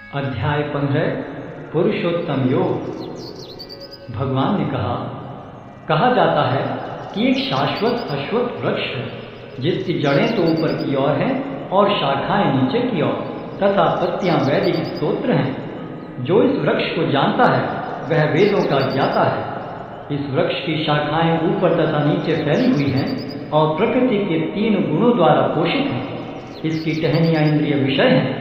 अध्याय 15 पुरुषोत्तम योग। भगवान ने कहा जाता है कि एक शाश्वत अश्वत्थ वृक्ष है जिसकी जड़ें तो ऊपर की ओर हैं और शाखाएं नीचे की ओर तथा पत्तियां वैदिक स्तोत्र हैं। जो इस वृक्ष को जानता है वह वेदों का ज्ञाता है। इस वृक्ष की शाखाएं ऊपर तथा नीचे फैली हुई हैं और प्रकृति के 3 गुणों द्वारा पोषित हैं। इसकी टहनियां इंद्रिय विषय हैं।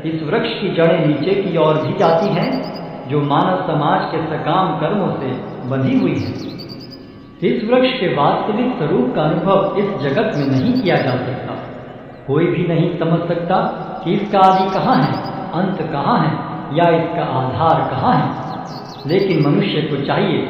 इस वृक्ष की जड़ें नीचे की ओर भी जाती हैं जो मानव समाज के सकाम कर्मों से बंधी हुई है। इस वृक्ष के वास्तविक स्वरूप का अनुभव इस जगत में नहीं किया जा सकता। कोई भी नहीं समझ सकता कि इसका आदि कहाँ है, अंत कहाँ है या इसका आधार कहाँ है। लेकिन मनुष्य को चाहिए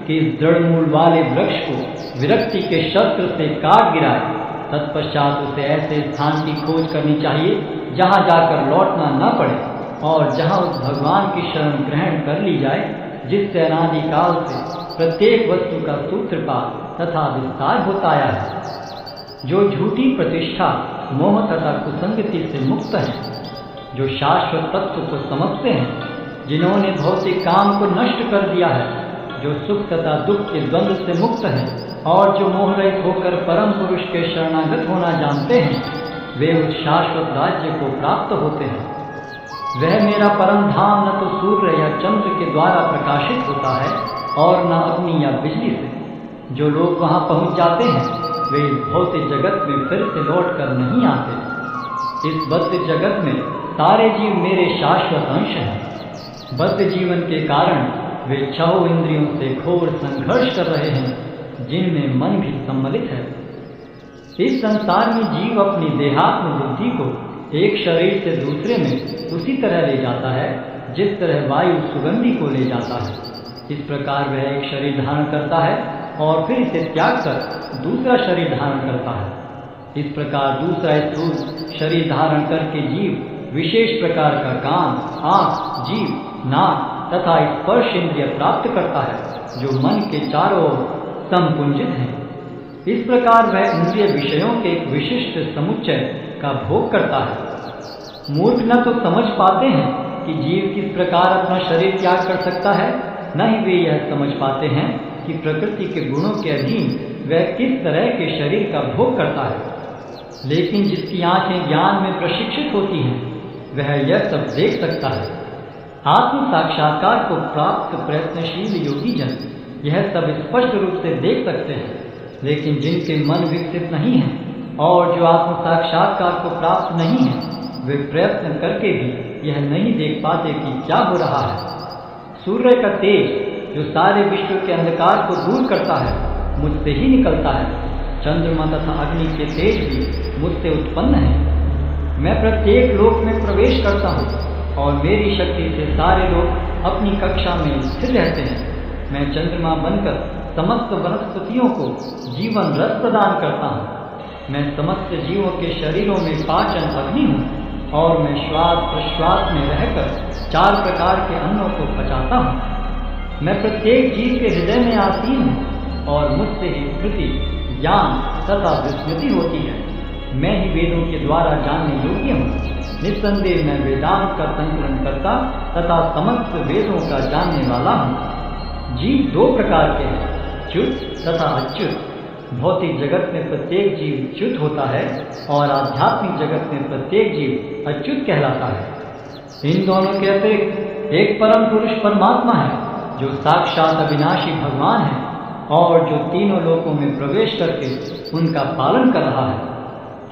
कि इस दृढ़ मूल वाले वृक्ष को विरक्ति के शस्त्र से काट गिराए। तत्पश्चात उसे ऐसे स्थान की खोज करनी चाहिए जहाँ जाकर लौटना न पड़े और जहाँ उस भगवान की शरण ग्रहण कर ली जाए जिससे अनादिकाल से प्रत्येक वस्तु का सूत्रपात तथा विस्तार होता आया है। जो झूठी प्रतिष्ठा, मोह तथा कुसंगति से मुक्त है, जो शाश्वत तत्व को समझते हैं, जिन्होंने भौतिक काम को नष्ट कर दिया है, जो सुख तथा दुख के द्वंद्व से मुक्त हैं और जो मोह रहित होकर परम पुरुष के शरणागत होना जानते हैं, वे उस शाश्वत राज्य को प्राप्त होते हैं। वह मेरा परम धाम न तो सूर्य या चंद्र के द्वारा प्रकाशित होता है और न अग्नि या बिजली से। जो लोग वहां पहुंच जाते हैं वे इस भौतिक जगत में फिर से लौट कर नहीं आते। इस बद्ध जगत में सारे जीव मेरे शाश्वत अंश हैं। बद्ध जीवन के कारण वे 6 इंद्रियों से घोर संघर्ष कर रहे हैं जिनमें मन भी सम्मिलित है। इस संसार में जीव अपनी देहात्म बुद्धि को एक शरीर से दूसरे में उसी तरह ले जाता है जिस तरह वायु सुगंधि को ले जाता है। इस प्रकार वह एक शरीर धारण करता है और फिर इसे त्याग कर दूसरा शरीर धारण करता है। इस प्रकार दूसरा स्थूल शरीर धारण करके जीव विशेष प्रकार का कान, आँख, जीभ, नाक तथा स्पर्श इंद्रिय प्राप्त करता है जो मन के चारों ओर संपुंजित हैं। इस प्रकार वह इंद्रिय विषयों के एक विशिष्ट समुच्चय का भोग करता है। मूर्ख न तो समझ पाते हैं कि जीव किस प्रकार अपना शरीर त्याग कर सकता है, न ही वे यह समझ पाते हैं कि प्रकृति के गुणों के अधीन वह किस तरह के शरीर का भोग करता है। लेकिन जिसकी आंखें ज्ञान में प्रशिक्षित होती हैं वह यह सब देख सकता है। आत्म साक्षात्कार को प्राप्त प्रयत्नशील योगी जन यह सब स्पष्ट रूप से देख सकते हैं। लेकिन जिनके मन विकसित नहीं है और जो आत्म साक्षात्कार को प्राप्त नहीं है वे प्रयत्न करके भी यह नहीं देख पाते कि क्या हो रहा है। सूर्य का तेज जो सारे विश्व के अंधकार को दूर करता है मुझसे ही निकलता है। चंद्रमा तथा अग्नि के तेज भी मुझसे उत्पन्न है। मैं प्रत्येक लोक में प्रवेश करता हूँ और मेरी शक्ति से सारे लोग अपनी कक्षा में स्थिर रहते हैं। मैं चंद्रमा बनकर समस्त वनस्पतियों को जीवन रस प्रदान करता हूँ। मैं समस्त जीवों के शरीरों में पाचन अग्नि हूँ और मैं श्वास प्रश्वास में रहकर 4 प्रकार के अन्नों को पचाता हूँ। मैं प्रत्येक जीव के हृदय में आसीन हूँ और मुझसे ही स्मृति, ज्ञान तथा विस्मृति होती है। मैं ही वेदों के द्वारा जानने योग्य हूँ। निस्संदेह मैं वेदांत का संकलन करता तथा समस्त वेदों का जानने वाला हूँ। जीव 2 प्रकार के हैं, च्युत तथा अच्युत। भौतिक जगत में प्रत्येक जीव च्युत होता है और आध्यात्मिक जगत में प्रत्येक जीव अच्युत कहलाता है। इन दोनों के अतिरिक्त एक परम पुरुष परमात्मा है जो साक्षात अविनाशी भगवान है और जो तीनों लोकों में प्रवेश करके उनका पालन कर रहा है।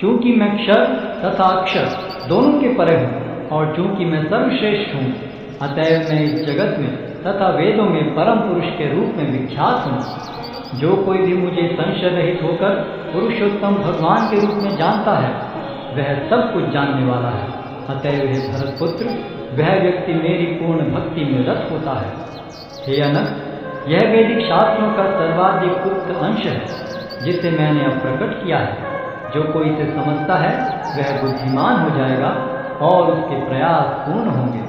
चूंकि मैं क्षर तथा अक्षर दोनों के परे हूँ और चूंकि मैं सर्वश्रेष्ठ हूँ अतएव मैं इस जगत में तथा वेदों में परम पुरुष के रूप में विख्यात हूँ। जो कोई भी मुझे संशय रहित होकर पुरुषोत्तम भगवान के रूप में जानता है वह सब कुछ जानने वाला है। अतएव हे भरतपुत्र, वह व्यक्ति मेरी पूर्ण भक्ति में रत होता है। हे अनंत, यह वैदिक शास्त्रों का सर्वाधिक गुप्त अंश है जिसे मैंने अब प्रकट किया है। जो कोई इसे समझता है वह बुद्धिमान हो जाएगा और उसके प्रयास पूर्ण होंगे।